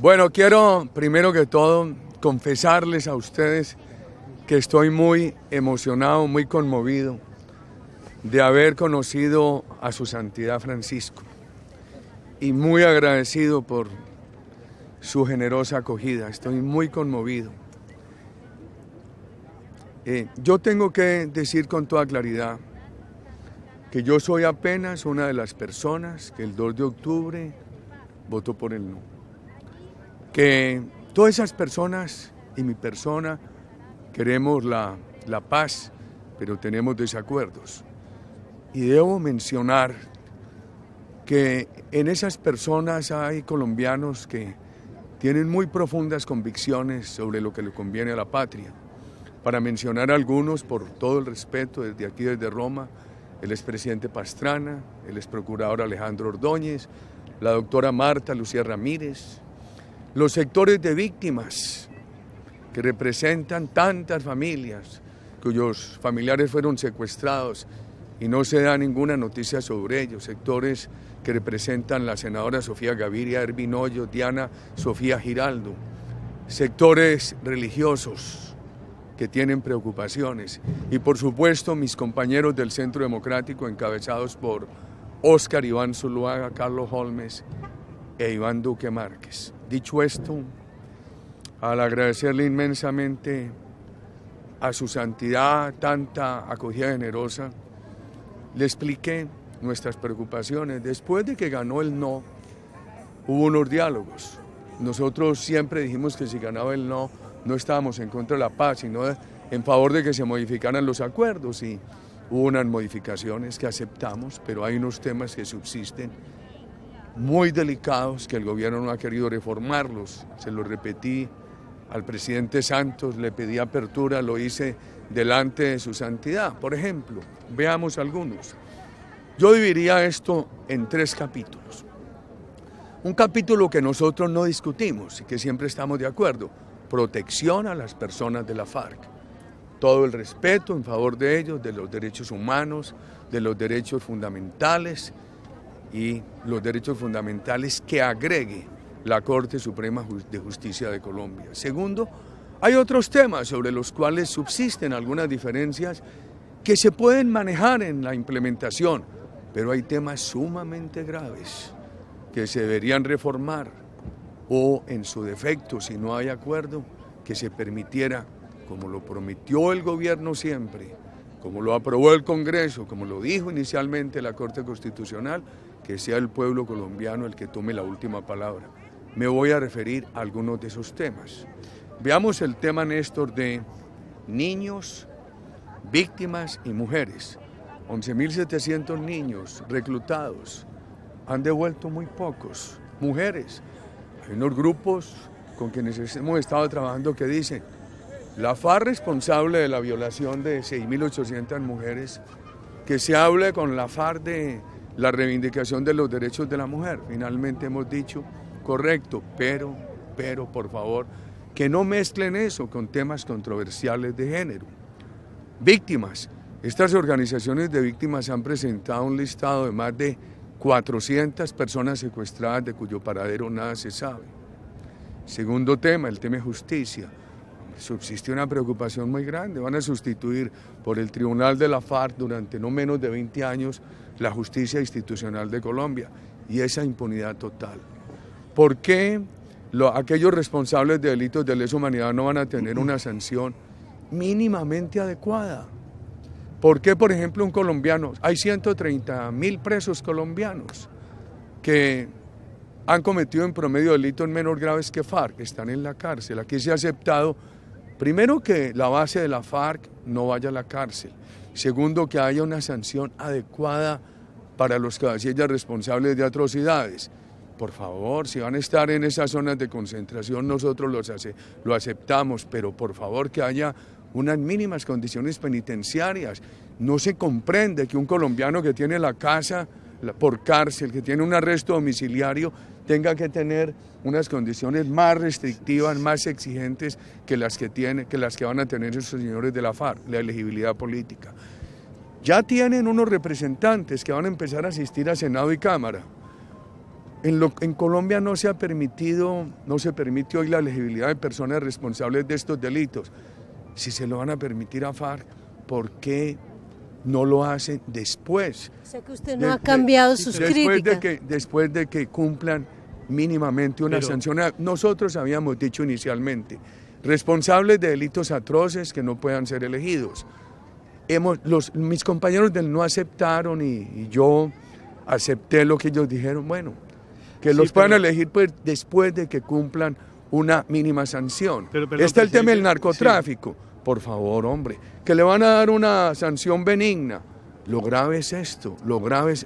Bueno, quiero primero que todo confesarles a ustedes que estoy muy emocionado, muy conmovido de haber conocido a su Santidad Francisco y muy agradecido por su generosa acogida. Estoy muy conmovido. Yo tengo que decir con toda claridad que yo soy apenas una de las personas que el 2 de octubre votó por el no. Que todas esas personas y mi persona queremos la paz, pero tenemos desacuerdos. Y debo mencionar que en esas personas hay colombianos que tienen muy profundas convicciones sobre lo que le conviene a la patria. Para mencionar algunos, por todo el respeto, desde aquí, desde Roma, el expresidente Pastrana, el exprocurador Alejandro Ordóñez, la doctora Marta Lucía Ramírez, los sectores de víctimas que representan tantas familias cuyos familiares fueron secuestrados y no se da ninguna noticia sobre ellos, sectores que representan la senadora Sofía Gaviria, Ervin Hoyos, Diana Sofía Giraldo, sectores religiosos que tienen preocupaciones y por supuesto mis compañeros del Centro Democrático encabezados por Óscar Iván Zuluaga, Carlos Holmes e Iván Duque Márquez. Dicho esto, al agradecerle inmensamente a su santidad tanta acogida generosa, le expliqué nuestras preocupaciones. Después de que ganó el no, hubo unos diálogos. Nosotros siempre dijimos que si ganaba el no, no estábamos en contra de la paz, sino en favor de que se modificaran los acuerdos. Y hubo unas modificaciones que aceptamos, pero hay unos temas que subsisten muy delicados que el gobierno no ha querido reformarlos. Se lo repetí al presidente Santos, le pedí apertura, lo hice delante de su santidad. Por ejemplo, veamos algunos. Yo dividiría esto en 3 capítulos. Un capítulo que nosotros no discutimos y que siempre estamos de acuerdo: protección a las personas de la FARC. Todo el respeto en favor de ellos, de los derechos humanos, de los derechos fundamentales y los derechos fundamentales que agregue la Corte Suprema de Justicia de Colombia. Segundo, hay otros temas sobre los cuales subsisten algunas diferencias que se pueden manejar en la implementación, pero hay temas sumamente graves que se deberían reformar o, en su defecto, si no hay acuerdo, que se permitiera, como lo prometió el gobierno siempre, como lo aprobó el Congreso, como lo dijo inicialmente la Corte Constitucional, que sea el pueblo colombiano el que tome la última palabra. Me voy a referir a algunos de esos temas. Veamos el tema, Néstor, de niños, víctimas y mujeres. 11.700 niños reclutados, han devuelto muy pocos. Mujeres, hay unos grupos con quienes hemos estado trabajando que dicen: la FARC responsable de la violación de 6.800 mujeres, que se hable con la FARC de la reivindicación de los derechos de la mujer. Finalmente hemos dicho, correcto, pero por favor, que no mezclen eso con temas controversiales de género. Víctimas. Estas organizaciones de víctimas han presentado un listado de más de 400 personas secuestradas de cuyo paradero nada se sabe. Segundo tema, el tema de justicia. Subsiste una preocupación muy grande. Van a sustituir por el Tribunal de la FARC durante no menos de 20 años la justicia institucional de Colombia y esa impunidad total. ¿Por qué aquellos responsables de delitos de lesa humanidad no van a tener una sanción mínimamente adecuada? ¿Por qué, por ejemplo, un colombiano, hay 130.000 presos colombianos que han cometido en promedio delitos menos graves que FARC, están en la cárcel? Aquí se ha aceptado, primero, que la base de la FARC no vaya a la cárcel. Segundo, que haya una sanción adecuada para los cabecillas responsables de atrocidades. Por favor, si van a estar en esas zonas de concentración, nosotros lo aceptamos, pero por favor que haya unas mínimas condiciones penitenciarias. No se comprende que un colombiano que tiene la casa por cárcel, que tiene un arresto domiciliario, tenga que tener unas condiciones más restrictivas, más exigentes que las que van a tener esos señores de la FARC, la elegibilidad política. Ya tienen unos representantes que van a empezar a asistir a Senado y Cámara. En Colombia no se permite hoy la elegibilidad de personas responsables de estos delitos. Si se lo van a permitir a FARC, ¿por qué no lo hacen después? O sea que usted no ha cambiado sus críticas. Después de que cumplan mínimamente una sanción. Nosotros habíamos dicho inicialmente, responsables de delitos atroces que no puedan ser elegidos. Mis compañeros del no aceptaron y yo acepté lo que ellos dijeron, bueno, que los puedan elegir pues, después de que cumplan una mínima sanción. Está el tema del narcotráfico. Sí. Por favor, hombre, que le van a dar una sanción benigna. Lo grave es esto,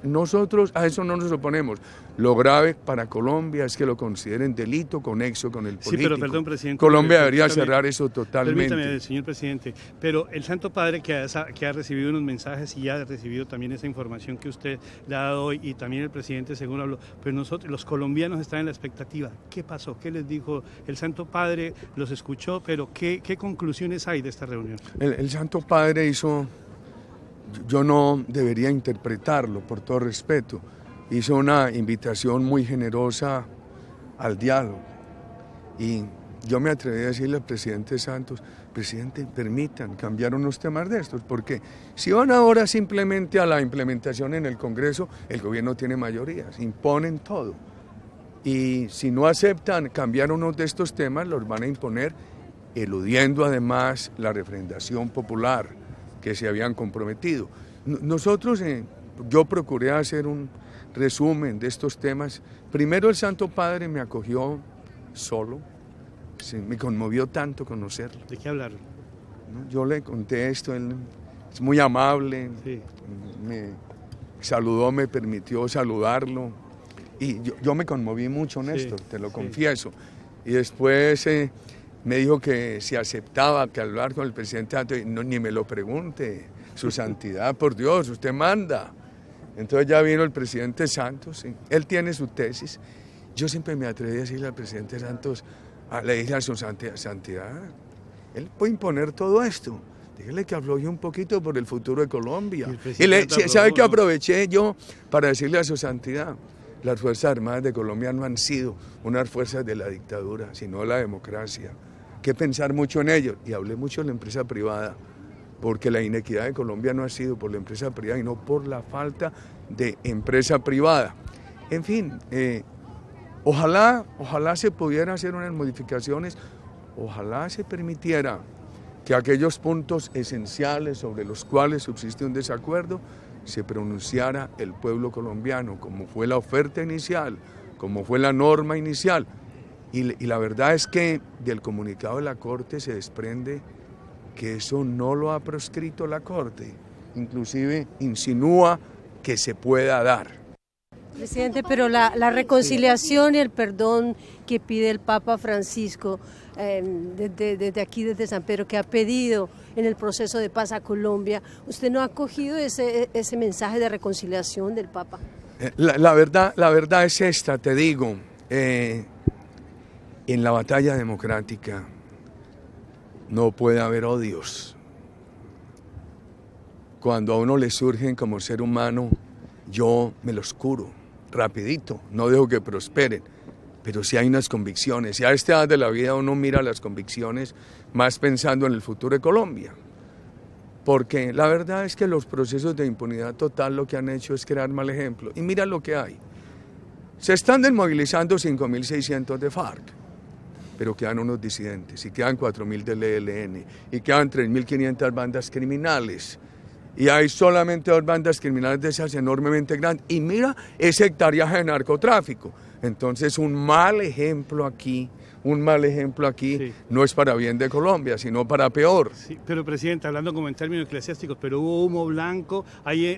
nosotros a eso no nos oponemos. Lo grave para Colombia es que lo consideren delito conexo con el político. Sí, pero perdón, presidente. Colombia debería cerrar eso totalmente. Permítame, señor presidente, pero el Santo Padre que ha recibido unos mensajes y ya ha recibido también esa información que usted le ha dado hoy y también el presidente según habló, pero nosotros, los colombianos están en la expectativa. ¿Qué pasó? ¿Qué les dijo el Santo Padre? Los escuchó, pero ¿qué conclusiones hay de esta reunión? El Santo Padre hizo... Yo no debería interpretarlo, por todo respeto. Hizo una invitación muy generosa al diálogo. Y yo me atreví a decirle al presidente Santos, presidente, permitan cambiar unos temas de estos, porque si van ahora simplemente a la implementación en el Congreso, el gobierno tiene mayorías, imponen todo. Y si no aceptan cambiar unos de estos temas, los van a imponer, eludiendo además la refrendación popular que se habían comprometido. Nosotros, yo procuré hacer un resumen de estos temas. Primero el Santo Padre me acogió solo, me conmovió tanto conocerlo. ¿De qué hablaron? Yo le conté esto, él es muy amable, sí. Me saludó, me permitió saludarlo y yo me conmoví mucho, Néstor, sí, te lo confieso. Y después... me dijo que si aceptaba que hablar con el presidente Santos, no, ni me lo pregunte, su santidad, por Dios, usted manda. Entonces ya vino el presidente Santos, ¿sí? Él tiene su tesis. Yo siempre me atreví a decirle al presidente Santos, le dije a su santidad, él puede imponer todo esto. Dígale que afloje un poquito por el futuro de Colombia. ¿Sabe qué aproveché yo para decirle a su santidad? Las Fuerzas Armadas de Colombia no han sido unas fuerzas de la dictadura, sino de la democracia. Hay que pensar mucho en ello. Y hablé mucho de la empresa privada, porque la inequidad de Colombia no ha sido por la empresa privada, sino por la falta de empresa privada. En fin, ojalá se pudiera hacer unas modificaciones, ojalá se permitiera que aquellos puntos esenciales sobre los cuales subsiste un desacuerdo, se pronunciara el pueblo colombiano, como fue la oferta inicial, como fue la norma inicial. Y la verdad es que del comunicado de la Corte se desprende que eso no lo ha proscrito la Corte, inclusive insinúa que se pueda dar. Presidente, pero la reconciliación y el perdón que pide el Papa Francisco desde aquí, desde San Pedro, que ha pedido en el proceso de paz a Colombia, ¿usted no ha acogido ese mensaje de reconciliación del Papa? La verdad es esta, te digo, en la batalla democrática no puede haber odios. Cuando a uno le surgen como ser humano, yo me los curo rapidito, no dejo que prosperen, pero si hay unas convicciones, si a esta edad de la vida uno mira las convicciones más pensando en el futuro de Colombia, porque la verdad es que los procesos de impunidad total lo que han hecho es crear mal ejemplo, y mira lo que hay, se están desmovilizando 5.600 de FARC, pero quedan unos disidentes, y quedan 4.000 del ELN, y quedan 3.500 bandas criminales, y hay solamente 2 bandas criminales de esas enormemente grandes, y mira ese hectareaje de narcotráfico. Entonces un mal ejemplo aquí sí. No es para bien de Colombia, sino para peor. Sí, pero presidente, hablando como en términos eclesiásticos, pero hubo humo blanco, ahí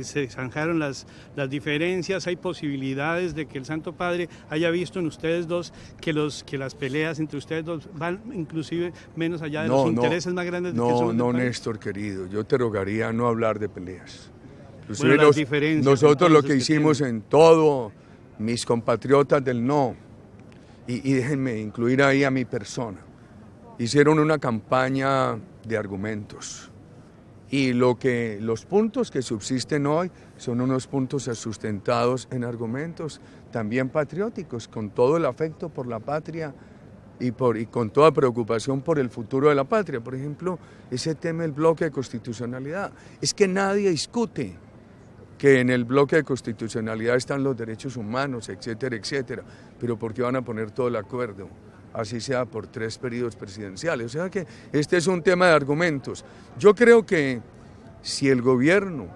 se zanjaron las diferencias, hay posibilidades de que el Santo Padre haya visto en ustedes dos que las peleas entre ustedes dos van inclusive menos allá de los intereses más grandes. No, Néstor querido, yo te rogaría no hablar de peleas. Bueno, las diferencias, nosotros lo que hicimos en todo, mis compatriotas del no, y déjenme incluir ahí a mi persona, hicieron una campaña de argumentos Y los puntos que subsisten hoy son unos puntos sustentados en argumentos también patrióticos, con todo el afecto por la patria y con toda preocupación por el futuro de la patria. Por ejemplo, ese tema del bloque de constitucionalidad. Es que nadie discute que en el bloque de constitucionalidad están los derechos humanos, etcétera, etcétera. Pero ¿por qué van a poner todo el acuerdo? Así sea por 3 periodos presidenciales. O sea que este es un tema de argumentos. Yo creo que si el gobierno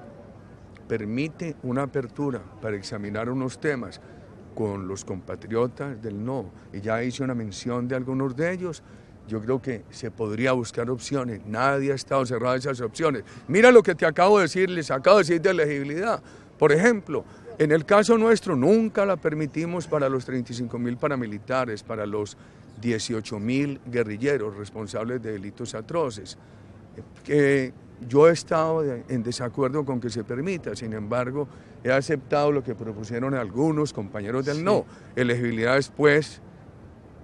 permite una apertura para examinar unos temas con los compatriotas del no, y ya hice una mención de algunos de ellos, yo creo que se podría buscar opciones. Nadie ha estado cerrado a esas opciones. Mira lo que te acabo de decir, les acabo de decir de elegibilidad. Por ejemplo, en el caso nuestro nunca la permitimos para los 35.000 paramilitares, para los 18.000 guerrilleros responsables de delitos atroces. Yo he estado en desacuerdo con que se permita, sin embargo, he aceptado lo que propusieron algunos compañeros del no. Elegibilidad después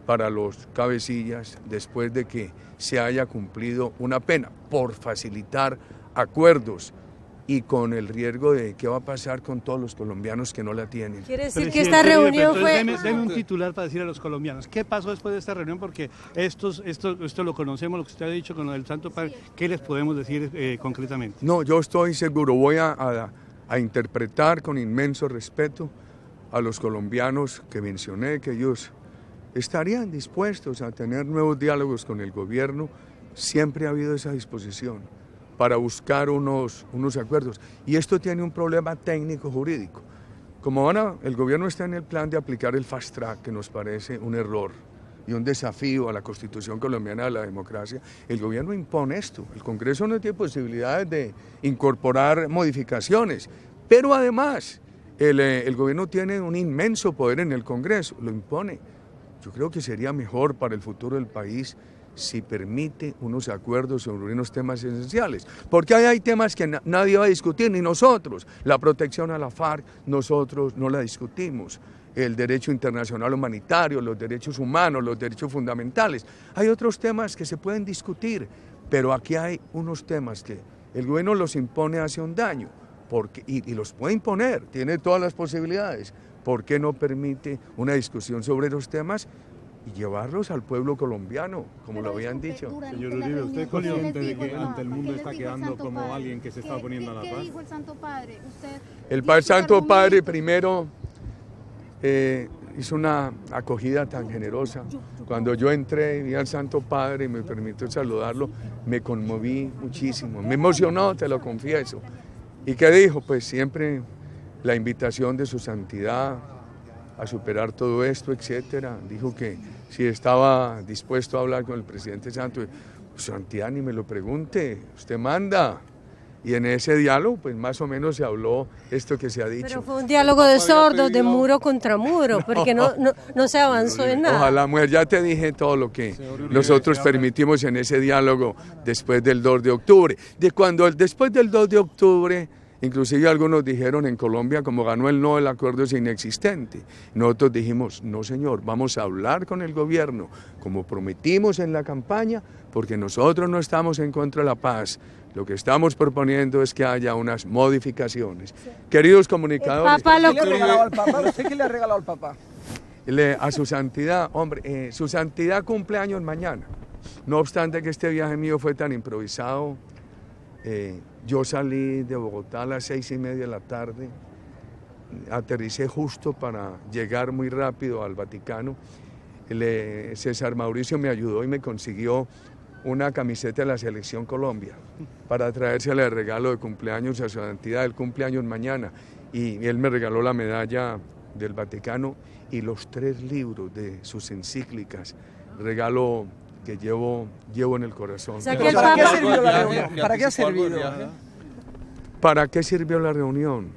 para los cabecillas, después de que se haya cumplido una pena, por facilitar acuerdos y con el riesgo de qué va a pasar con todos los colombianos que no la tienen. Quiere decir que esta reunión fue... Deme un titular para decir a los colombianos, ¿qué pasó después de esta reunión? Porque esto lo conocemos, lo que usted ha dicho con lo del Santo Padre, ¿qué les podemos decir concretamente? No, yo estoy seguro, voy a interpretar con inmenso respeto a los colombianos que mencioné, que ellos estarían dispuestos a tener nuevos diálogos con el gobierno, siempre ha habido esa disposición para buscar unos acuerdos. Y esto tiene un problema técnico-jurídico. Como el gobierno está en el plan de aplicar el fast track, que nos parece un error y un desafío a la Constitución colombiana de la democracia, el gobierno impone esto. El Congreso no tiene posibilidades de incorporar modificaciones, pero además el gobierno tiene un inmenso poder en el Congreso, lo impone. Yo creo que sería mejor para el futuro del país si permite unos acuerdos sobre unos temas esenciales, porque hay temas que nadie va a discutir, ni nosotros. La protección a la FARC, nosotros no la discutimos. El derecho internacional humanitario, los derechos humanos, los derechos fundamentales. Hay otros temas que se pueden discutir, pero aquí hay unos temas que el gobierno los impone hacia un daño, y los puede imponer, tiene todas las posibilidades. ¿Por qué no permite una discusión sobre los temas y llevarlos al pueblo colombiano, como lo habían dicho? Señor Uribe, ¿usted es consciente de que ante el mundo está quedando como alguien que se está oponiendo a la paz? ¿Qué dijo el Santo Padre? El Santo Padre primero hizo una acogida tan generosa. Cuando yo entré y vi al Santo Padre y me permitió saludarlo, me conmoví muchísimo, me emocionó, te lo confieso. ¿Y qué dijo? Pues siempre la invitación de su santidad a superar todo esto, etcétera. Dijo que si estaba dispuesto a hablar con el presidente Santos, su santidad ni me lo pregunte, usted manda. Y en ese diálogo, pues más o menos se habló esto que se ha dicho. Pero fue un diálogo de sordos, de muro contra muro, porque no se avanzó en nada. Ojalá, mujer, ya te dije todo lo que nosotros permitimos en ese diálogo después del 2 de octubre. Después del 2 de octubre, inclusive algunos dijeron en Colombia, como ganó el no, el acuerdo es inexistente. Nosotros dijimos, no señor, vamos a hablar con el gobierno, como prometimos en la campaña, porque nosotros no estamos en contra de la paz. Lo que estamos proponiendo es que haya unas modificaciones. Sí. Queridos comunicadores... ¿Usted qué le ha regalado al Papa? A su santidad, hombre, su santidad cumple años mañana. No obstante que este viaje mío fue tan improvisado, yo salí de Bogotá a las 6:30 de la tarde, aterricé justo para llegar muy rápido al Vaticano. César Mauricio me ayudó y me consiguió una camiseta de la Selección Colombia para traérsela de regalo de cumpleaños a su santidad. El cumpleaños mañana, y él me regaló la medalla del Vaticano y los 3 libros de sus encíclicas, regalo que llevo en el corazón. O sea, que ¿Para qué sirvió la reunión? ¿Para qué ha servido? ¿Para qué sirvió la reunión?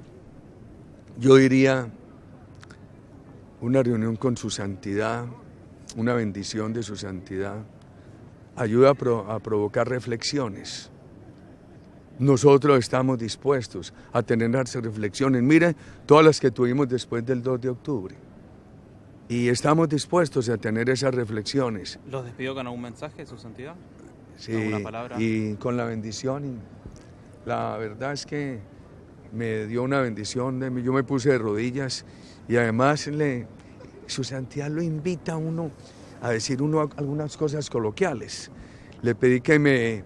Yo diría una reunión con su santidad, una bendición de su santidad, ayuda a provocar reflexiones. Nosotros estamos dispuestos a tener esas reflexiones. Miren todas las que tuvimos después del 2 de octubre. Y estamos dispuestos a tener esas reflexiones. ¿Los despidió con algún mensaje de su santidad? Sí, y con la bendición la verdad es que me dio una bendición, yo me puse de rodillas y además su santidad lo invita a uno a decir algunas cosas coloquiales. Le pedí que me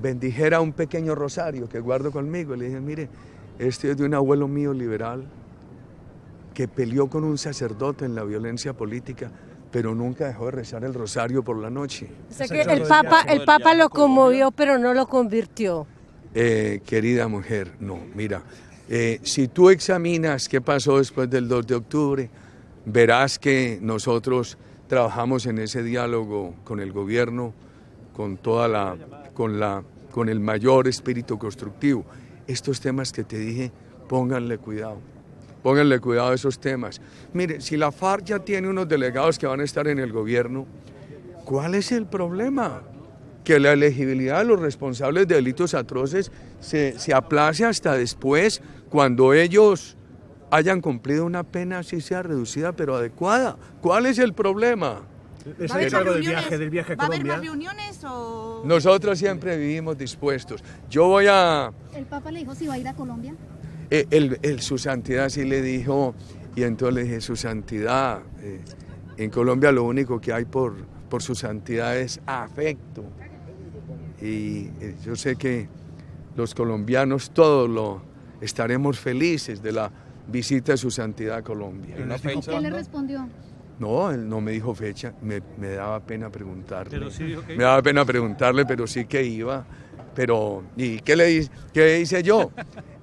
bendijera un pequeño rosario que guardo conmigo. Le dije, mire, este es de un abuelo mío liberal que peleó con un sacerdote en la violencia política, pero nunca dejó de rezar el rosario por la noche. O sea que el Papa lo conmovió, pero no lo convirtió. Querida mujer, no, mira, si tú examinas qué pasó después del 2 de octubre, verás que nosotros trabajamos en ese diálogo con el gobierno, con el mayor espíritu constructivo. Estos temas que te dije, pónganle cuidado a esos temas. Mire, si la FARC ya tiene unos delegados que van a estar en el gobierno, ¿cuál es el problema? Que la elegibilidad de los responsables de delitos atroces se aplace hasta después, cuando ellos hayan cumplido una pena, así sea reducida, pero adecuada. ¿Cuál es el problema? ¿Es algo del viaje a Colombia? ¿Va a haber más reuniones o...? Nosotros siempre vivimos dispuestos. ¿El Papa le dijo si va a ir a Colombia? Su santidad sí le dijo, y entonces le dije, su santidad, en Colombia lo único que hay por su santidad es afecto. Y yo sé que los colombianos todos estaremos felices de la visita de su santidad a Colombia. ¿Qué le respondió? No, él no me dijo fecha, me daba pena preguntarle. Pero sí dijo que me daba pena preguntarle, pero sí que iba. Pero, ¿y qué hice yo?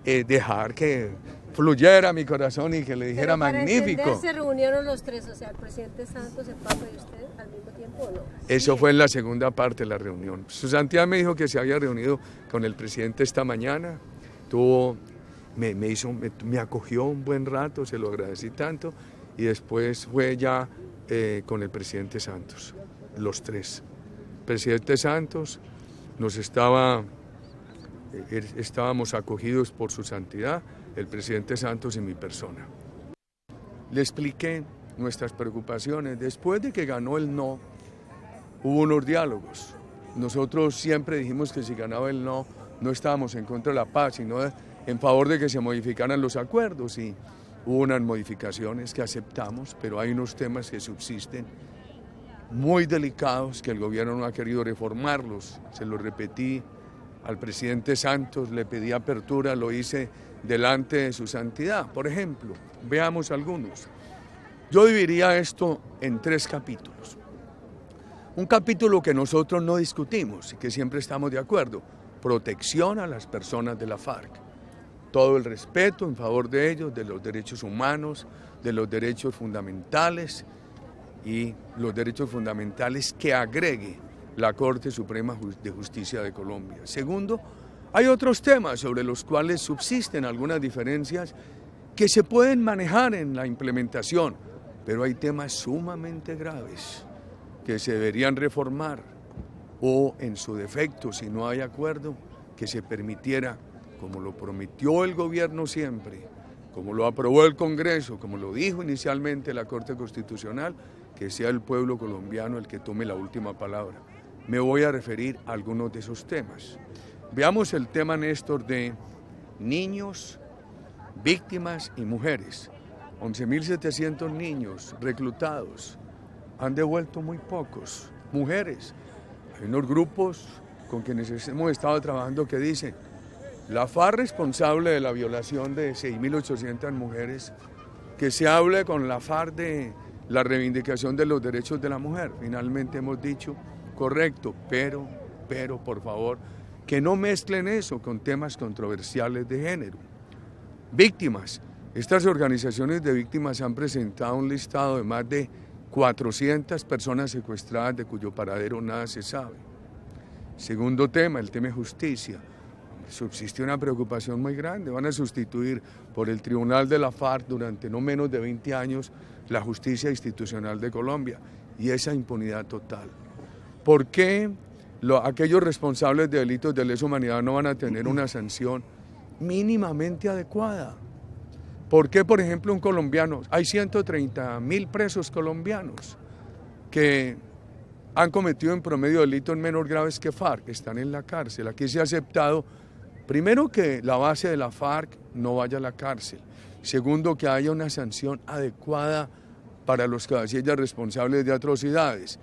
Dejar que fluyera mi corazón y que le dijera magnífico. ¿Para se reunieron los tres, o sea, el presidente Santos, el Papa y usted al mismo tiempo o no? Eso fue en la segunda parte de la reunión. Su santidad me dijo que se había reunido con el presidente esta mañana. Me acogió un buen rato, se lo agradecí tanto. Y después fue ya con el presidente Santos, los tres. El presidente Santos estábamos acogidos por su santidad, el presidente Santos y mi persona. Le expliqué nuestras preocupaciones. Después de que ganó el no, hubo unos diálogos. Nosotros siempre dijimos que si ganaba el no, no estábamos en contra de la paz, sino en favor de que se modificaran los acuerdos. Y hubo unas modificaciones que aceptamos, pero hay unos temas que subsisten muy delicados que el gobierno no ha querido reformarlos. Se lo repetí al presidente Santos, le pedí apertura, lo hice delante de su santidad. Por ejemplo, veamos algunos. Yo dividiría esto en 3 capítulos. Un capítulo que nosotros no discutimos y que siempre estamos de acuerdo: protección a las personas de la FARC. Todo el respeto en favor de ellos, de los derechos humanos, de los derechos fundamentales y los derechos fundamentales que agregue la Corte Suprema de Justicia de Colombia. Segundo, hay otros temas sobre los cuales subsisten algunas diferencias que se pueden manejar en la implementación, pero hay temas sumamente graves que se deberían reformar o, en su defecto, si no hay acuerdo, que se permitiera, como lo prometió el gobierno siempre, como lo aprobó el Congreso, como lo dijo inicialmente la Corte Constitucional, que sea el pueblo colombiano el que tome la última palabra. Me voy a referir a algunos de esos temas. Veamos el tema, Néstor, de niños, víctimas y mujeres. 11.700 niños reclutados, han devuelto muy pocos. Mujeres, hay unos grupos con quienes hemos estado trabajando que dicen: la FARC responsable de la violación de 6.800 mujeres, que se hable con la FARC de la reivindicación de los derechos de la mujer. Finalmente hemos dicho, correcto, pero por favor, que no mezclen eso con temas controversiales de género. Víctimas. Estas organizaciones de víctimas han presentado un listado de más de 400 personas secuestradas de cuyo paradero nada se sabe. Segundo tema, el tema de justicia. Subsiste una preocupación muy grande. Van a sustituir por el Tribunal de la FARC durante no menos de 20 años la justicia institucional de Colombia, y esa impunidad total. ¿Por qué aquellos responsables de delitos de lesa humanidad no van a tener una sanción mínimamente adecuada? ¿Por qué, por ejemplo, un colombiano, hay 130.000 presos colombianos que han cometido en promedio delitos menos graves que FARC, están en la cárcel? Aquí se ha aceptado Primero, que la base de la FARC no vaya a la cárcel. Segundo, que haya una sanción adecuada para los cabecillas responsables de atrocidades.